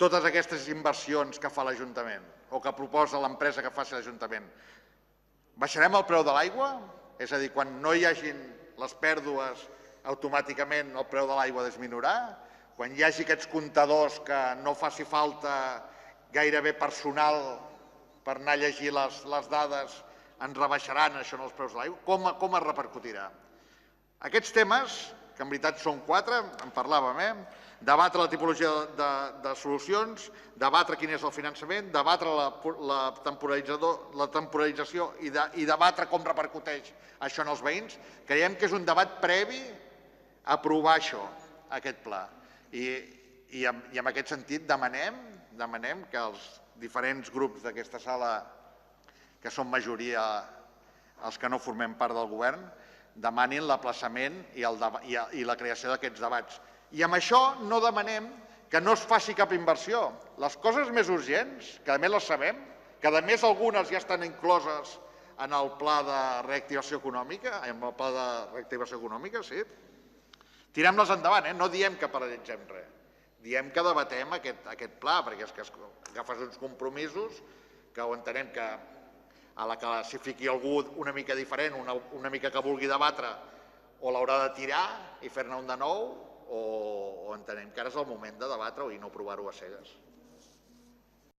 totes aquestes inversions que fa l'Ajuntament o que proposa l'empresa que faci l'Ajuntament. Baixarem el preu de l'aigua? És a dir, quan no hi hagin les pèrdues, automàticament el preu de l'aigua disminuirà? Quan hi hagi aquests comptadors que no faci falta gairebé personal per anar a llegir les dades, ens rebaixaran això en els preus de l'aigua? Com es repercutirà? Aquests temes, que en veritat són 4, en parlàvem, debatre la tipologia de solucions, debatre quin és el finançament, debatre la temporalització i debatre com repercuteix això en els veïns. Creiem que és un debat previ a aprovar això, aquest pla. I en aquest sentit demanem que els diferents grups d'aquesta sala, que són majoria els que no formem part del govern, demanin l'aplaçament i la creació d'aquests debats. I amb això no demanem que no es faci cap inversió. Les coses més urgents, que a més les sabem, que a més algunes ja estan incloses en el pla de reactivació econòmica, sí, tirem-les endavant, no diem que paralitzem res, diem que debatem aquest pla, perquè és que agafes uns compromisos que ho entenem que a la que s'hi fiqui algú una mica diferent, una mica que vulgui debatre, o l'haurà de tirar i fer-ne un de nou, o entenem que ara és el moment de debatre-ho i no provar-ho a cegues.